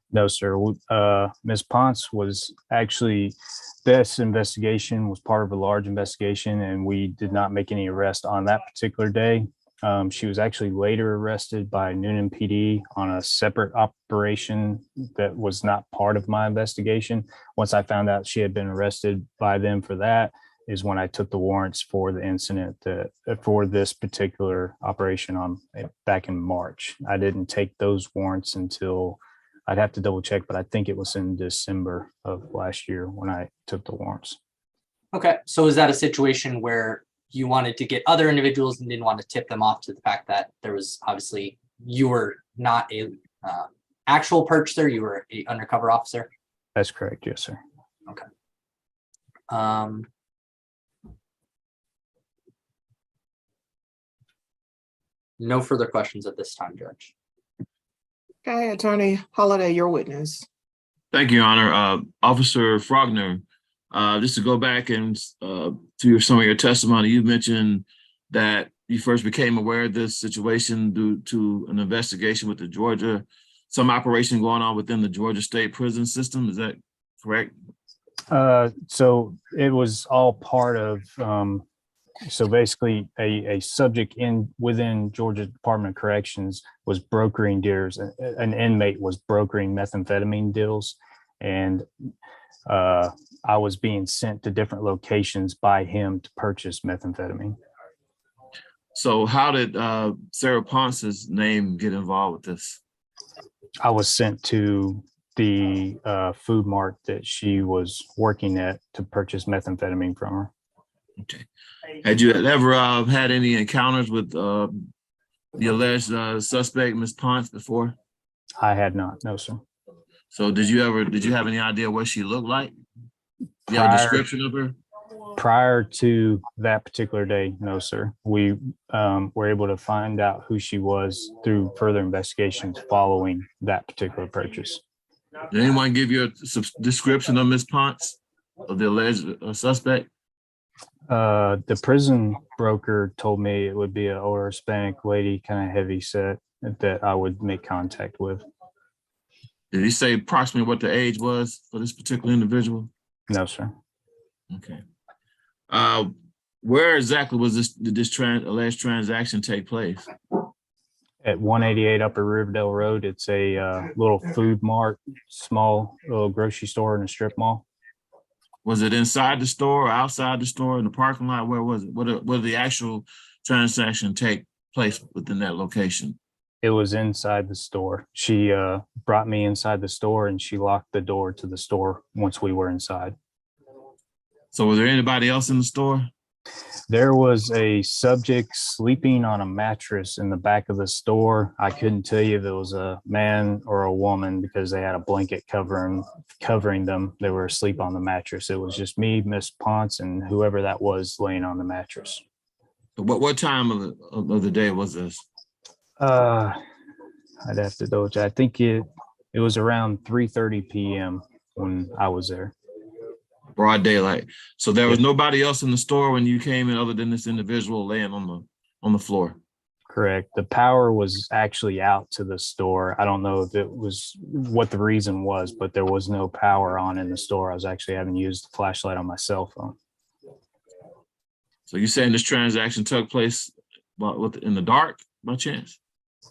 No, sir. Ms. Ponce was actually, this investigation was part of a large investigation, and we did not make any arrest on that particular day. She was actually later arrested by Noonan PD on a separate operation that was not part of my investigation. Once I found out she had been arrested by them for that, is when I took the warrants for the incident for this particular operation back in March. I didn't take those warrants until, I'd have to double check, but I think it was in December of last year when I took the warrants. Okay, so is that a situation where you wanted to get other individuals and didn't want to tip them off to the fact that there was obviously, you were not a actual purchaser, you were an undercover officer? That's correct, yes, sir. Okay. No further questions at this time, Judge. Okay, Attorney Holiday, your witness. Thank you, Your Honor. Officer Frogner, just to go back and to some of your testimony, you mentioned that you first became aware of this situation due to an investigation with some operation going on within the Georgia State prison system. Is that correct? So it was all part of, so basically a subject within Georgia Department of Corrections was brokering deals. An inmate was brokering methamphetamine deals, and I was being sent to different locations by him to purchase methamphetamine. So how did Sarah Ponce's name get involved with this? I was sent to the food mart that she was working at to purchase methamphetamine from her. Okay. Had you ever had any encounters with the alleged suspect, Ms. Ponce, before? I had not, no, sir. So did you have any idea what she looked like? Do you have a Prior, description of her? prior to that particular day, no, sir. We were able to find out who she was through further investigations following that particular purchase. Did anyone give you a description of Ms. Ponce, of the alleged suspect? The prison broker told me it would be an older Hispanic lady, kind of heavy set, that I would make contact with. Did he say approximately what the age was for this particular individual? No, sir. Okay. Where exactly did this alleged transaction take place? At 188 Upper Riverdale Road, it's a little food mart, small little grocery store and a strip mall. Was it inside the store or outside the store in the parking lot? Where was it? What did the actual transaction take place within that location? It was inside the store. She brought me inside the store and she locked the door to the store once we were inside. So was there anybody else in the store? There was a subject sleeping on a mattress in the back of the store. I couldn't tell you if it was a man or a woman because they had a blanket covering them. They were asleep on the mattress. It was just me, Miss Ponce, and whoever that was laying on the mattress. What time of the day was this? I'd have to double check. I think it was around 3:30 p.m. when I was there. Broad daylight. So there was nobody else in the store when you came in other than this individual laying on the floor. Correct. The power was actually out to the store. I don't know if it was what the reason was, but there was no power on in the store. I was actually having used the flashlight on my cell phone. So you're saying this transaction took place in the dark by chance?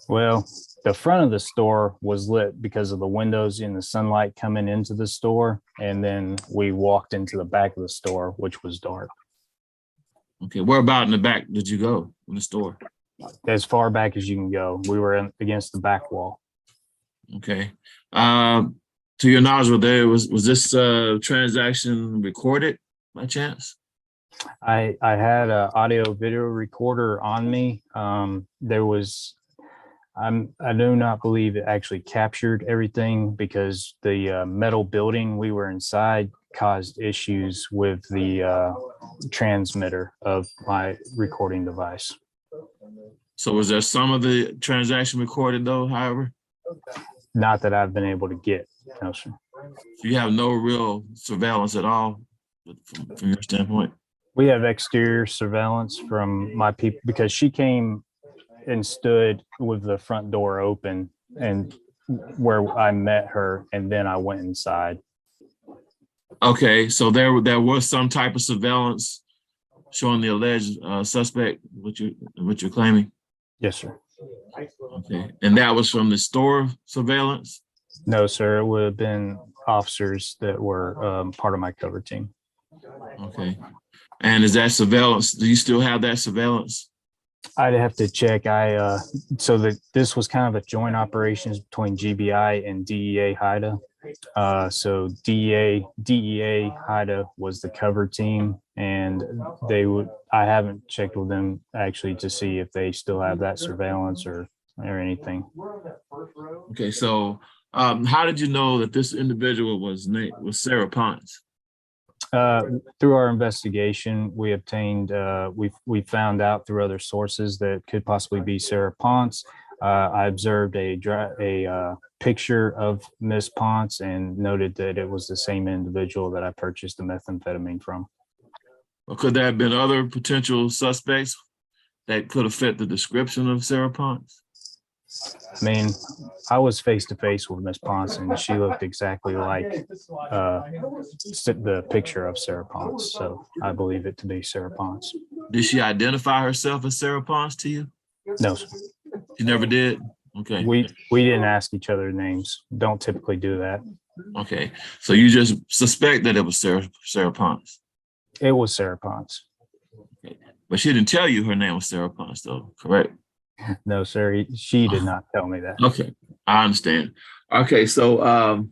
Well, the front of the store was lit because of the windows and the sunlight coming into the store. And then we walked into the back of the store, which was dark. Okay, where about in the back did you go in the store? As far back as you can go. We were against the back wall. Okay. To your knowledge, was this transaction recorded by chance? I had an audio video recorder on me. I do not believe it actually captured everything because the metal building we were inside caused issues with the transmitter of my recording device. So was there some of the transaction recorded though, however? Not that I've been able to get, no, sir. So you have no real surveillance at all from your standpoint? We have exterior surveillance from my people because she came and stood with the front door open and where I met her, and then I went inside. Okay, so there was some type of surveillance showing the alleged suspect, what you're claiming? Yes, sir. Okay, and that was from the store surveillance? No, sir. It would have been officers that were part of my cover team. Okay, and is that surveillance? Do you still have that surveillance? I'd have to check. So that this was kind of a joint operations between GBI and DEA HIDA. So DEA HIDA was the cover team, and I haven't checked with them actually to see if they still have that surveillance or anything. Okay, so how did you know that this individual was Sarah Ponce? Through our investigation, we obtained, we found out through other sources that it could possibly be Sarah Ponce. I observed a picture of Miss Ponce and noted that it was the same individual that I purchased the methamphetamine from. Or could there have been other potential suspects that could have fit the description of Sarah Ponce? I mean, I was face to face with Miss Ponce, and she looked exactly like the picture of Sarah Ponce. So I believe it to be Sarah Ponce. Did she identify herself as Sarah Ponce to you? No, sir. She never did? Okay. We didn't ask each other names. Don't typically do that. Okay. So you just suspect that it was Sarah Ponce? It was Sarah Ponce. Okay. But she didn't tell you her name was Sarah Ponce, though, correct? No, sir. She did not tell me that. Okay, I understand. Okay, so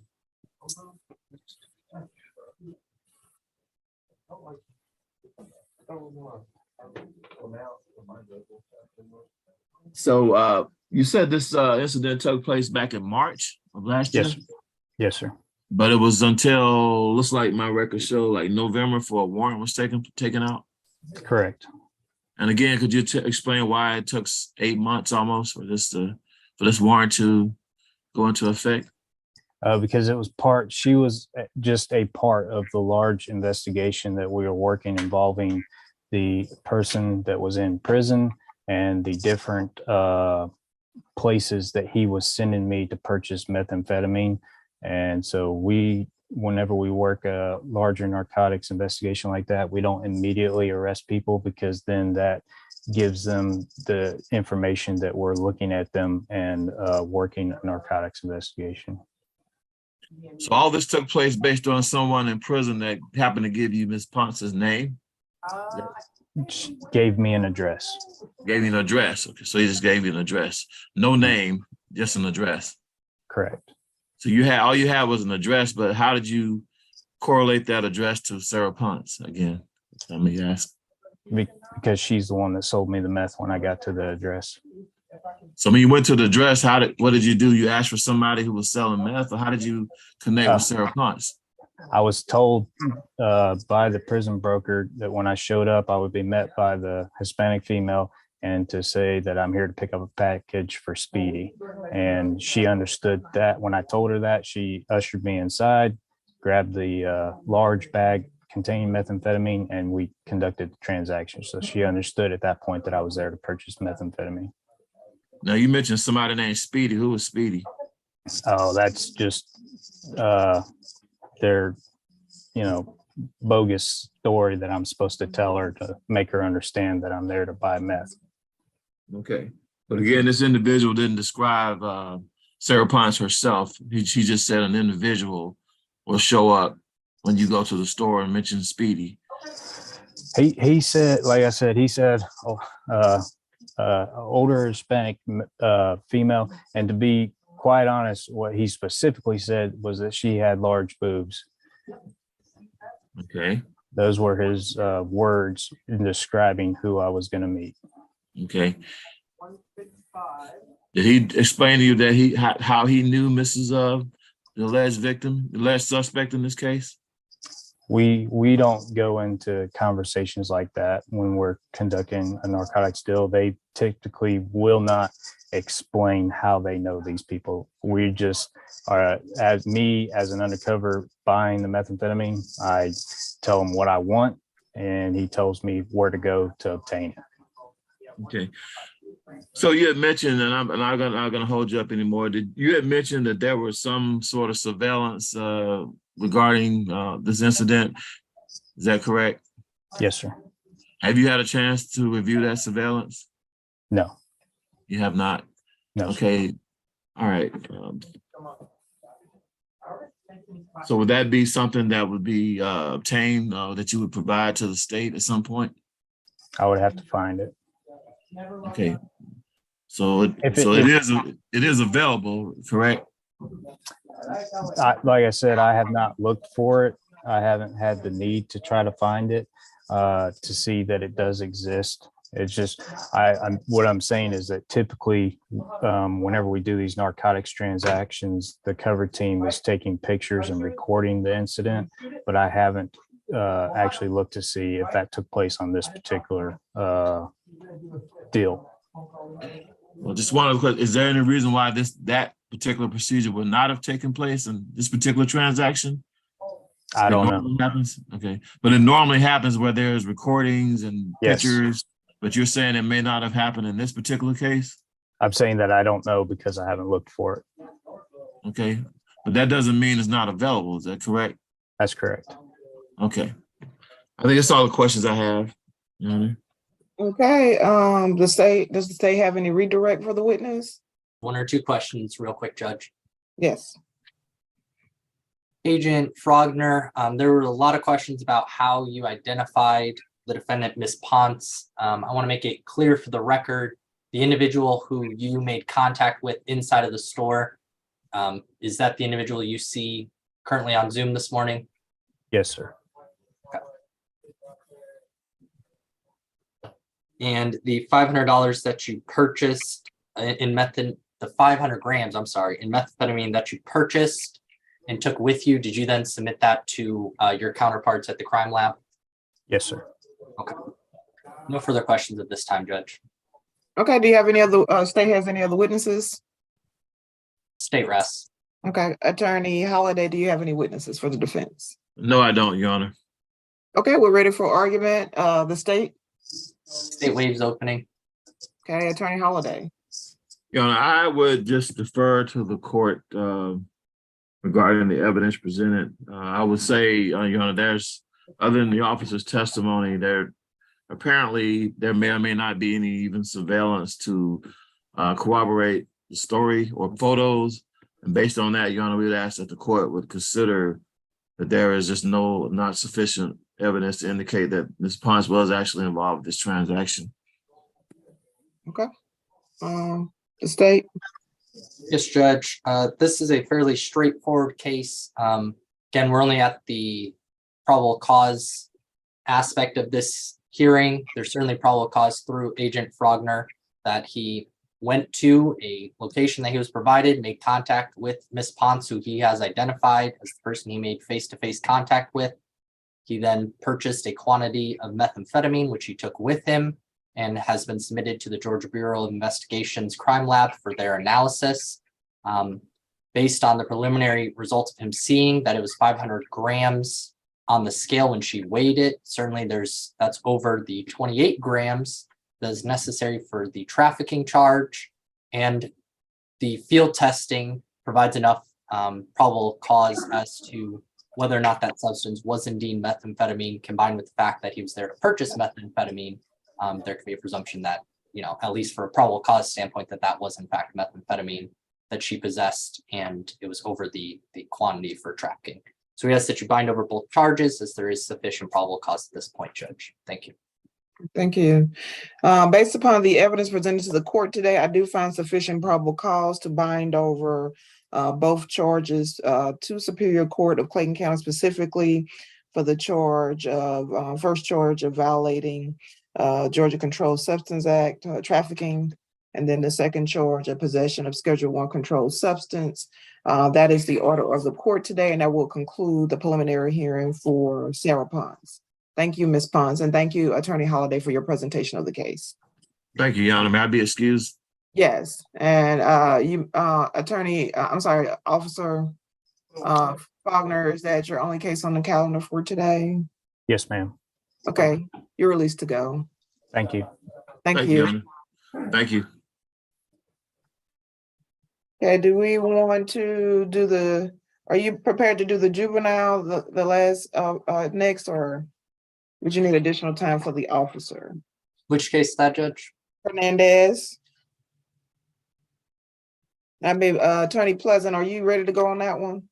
So you said this incident took place back in March of last year? Yes, yes, sir. But it was until, looks like my records show, like November for a warrant was taken out. Correct. And again, could you explain why it took 8 months almost for this warrant to go into effect? Because she was just a part of the large investigation that we were working involving the person that was in prison and the different places that he was sending me to purchase methamphetamine. And so whenever we work a larger narcotics investigation like that, we don't immediately arrest people, because then that gives them the information that we're looking at them and working a narcotics investigation. So all this took place based on someone in prison that happened to give you Ms. Ponce's name? She gave me an address. Gave you an address. Okay, so he just gave you an address. No name, just an address. Correct. So all you had was an address, but how did you correlate that address to Sarah Ponce again? Let me ask. Because she's the one that sold me the meth when I got to the address. So when you went to the address, what did you do? You asked for somebody who was selling meth, or how did you connect with Sarah Ponce? I was told by the prison broker that when I showed up, I would be met by the Hispanic female and to say that I'm here to pick up a package for Speedy. And she understood that. When I told her that, she ushered me inside, grabbed the large bag containing methamphetamine, and we conducted the transaction. So she understood at that point that I was there to purchase methamphetamine. Now, you mentioned somebody named Speedy. Who was Speedy? Oh, that's just their, bogus story that I'm supposed to tell her to make her understand that I'm there to buy meth. Okay. But again, this individual didn't describe Sarah Ponce herself. She just said an individual will show up when you go to the store and mention Speedy. He said, like I said, he said, older Hispanic female. And to be quite honest, what he specifically said was that she had large boobs. Okay. Those were his words in describing who I was going to meet. Okay. Did he explain to you that how he knew Mrs. The alleged victim, the alleged suspect in this case? We don't go into conversations like that when we're conducting a narcotics deal. They typically will not explain how they know these people. We just are, as an undercover buying the methamphetamine, I tell him what I want and he tells me where to go to obtain it. Okay. So you had mentioned, and I'm not gonna hold you up anymore. You had mentioned that there was some sort of surveillance regarding this incident. Is that correct? Yes, sir. Have you had a chance to review that surveillance? No. You have not? No. Okay. Sir. All right. So would that be something that would be obtained that you would provide to the state at some point? I would have to find it. Okay. So it is available, correct? Like I said, I have not looked for it. I haven't had the need to try to find it to see that it does exist. It's just, what I'm saying is that typically whenever we do these narcotics transactions, the cover team is taking pictures and recording the incident, but I haven't actually looked to see if that took place on this particular deal. Well, just one other question. Is there any reason why that particular procedure would not have taken place in this particular transaction? I don't know. Happens? Okay. But it normally happens where there's recordings and pictures, but you're saying it may not have happened in this particular case? I'm saying that I don't know because I haven't looked for it. Okay. But that doesn't mean it's not available. Is that correct? That's correct. Okay. I think that's all the questions I have. Okay, does the state have any redirect for the witness? One or two questions real quick, Judge. Yes. Agent Frogner, there were a lot of questions about how you identified the defendant, Ms. Ponce. I want to make it clear for the record, the individual who you made contact with inside of the store, is that the individual you see currently on Zoom this morning? Yes, sir. And the $500 that you purchased the 500 grams, I'm sorry, in methamphetamine that you purchased and took with you, did you then submit that to your counterparts at the crime lab? Yes, sir. Okay. No further questions at this time, Judge. Okay, do you have any other, state has any other witnesses? State rests. Okay, Attorney Holliday, do you have any witnesses for the defense? No, I don't, Your Honor. Okay, we're ready for argument. The state? State waives opening. Okay, Attorney Holliday. Your Honor, I would just defer to the court regarding the evidence presented. I would say, Your Honor, there's, other than the officer's testimony, there may or may not be any even surveillance to corroborate the story or photos. And based on that, Your Honor, we would ask that the court would consider that there is just not sufficient evidence to indicate that Ms. Ponce was actually involved with this transaction. Okay. The state? Yes, Judge. This is a fairly straightforward case. Again, we're only at the probable cause aspect of this hearing. There's certainly probable cause through Agent Frogner that he went to a location that he was provided, made contact with Ms. Ponce, who he has identified as the person he made face-to-face contact with. He then purchased a quantity of methamphetamine, which he took with him and has been submitted to the Georgia Bureau of Investigations Crime Lab for their analysis. Based on the preliminary results of him seeing that it was 500 grams on the scale when she weighed it, certainly that's over the 28 grams that is necessary for the trafficking charge, and the field testing provides enough probable cause as to whether or not that substance was indeed methamphetamine, combined with the fact that he was there to purchase methamphetamine. There could be a presumption that, at least for a probable cause standpoint, that was in fact methamphetamine that she possessed, and it was over the quantity for trafficking. So we ask that you bind over both charges, as there is sufficient probable cause at this point, Judge. Thank you. Thank you. Based upon the evidence presented to the court today, I do find sufficient probable cause to bind over both charges to Superior Court of Clayton County, specifically for the charge of first charge of violating Georgia Controlled Substance Act trafficking, and then the second charge of possession of Schedule I controlled substance. That is the order of the court today, and that will conclude the preliminary hearing for Sarah Ponce. Thank you, Ms. Ponce, and thank you, Attorney Holliday, for your presentation of the case. Thank you, Your Honor. May I be excused? Yes, and Officer Faulkner, is that your only case on the calendar for today? Yes, ma'am. Okay, you're released to go. Thank you. Thank Your you. Honor. Thank you. Okay, do we want to are you prepared to do the juvenile, the last, next, or would you need additional time for the officer? Which case is that, Judge? Hernandez? I mean, Attorney Pleasant, are you ready to go on that one?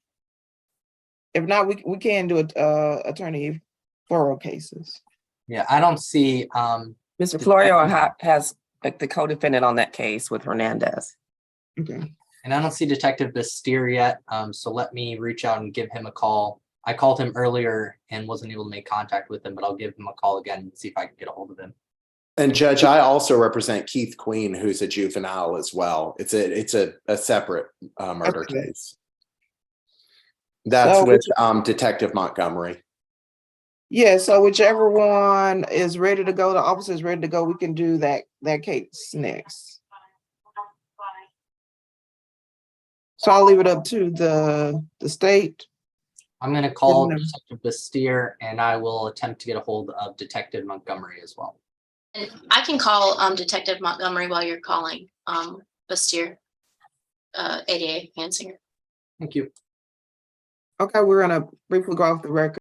If not, we can do it, Attorney Florio cases. Yeah, I don't see. Mr. Florio has the co-defendant on that case with Hernandez. Okay. And I don't see Detective Bastier yet, so let me reach out and give him a call. I called him earlier and wasn't able to make contact with him, but I'll give him a call again and see if I can get a hold of him. And Judge, I also represent Keith Queen, who's a juvenile as well. It's a separate murder case. That's with Detective Montgomery. Yeah, so whichever one is ready to go, the officer is ready to go, we can do that case next. So I'll leave it up to the state. I'm going to call Detective Bastier, and I will attempt to get a hold of Detective Montgomery as well. And I can call Detective Montgomery while you're calling Bastier, ADA Hansinger. Thank you. Okay, we're gonna briefly go off the record.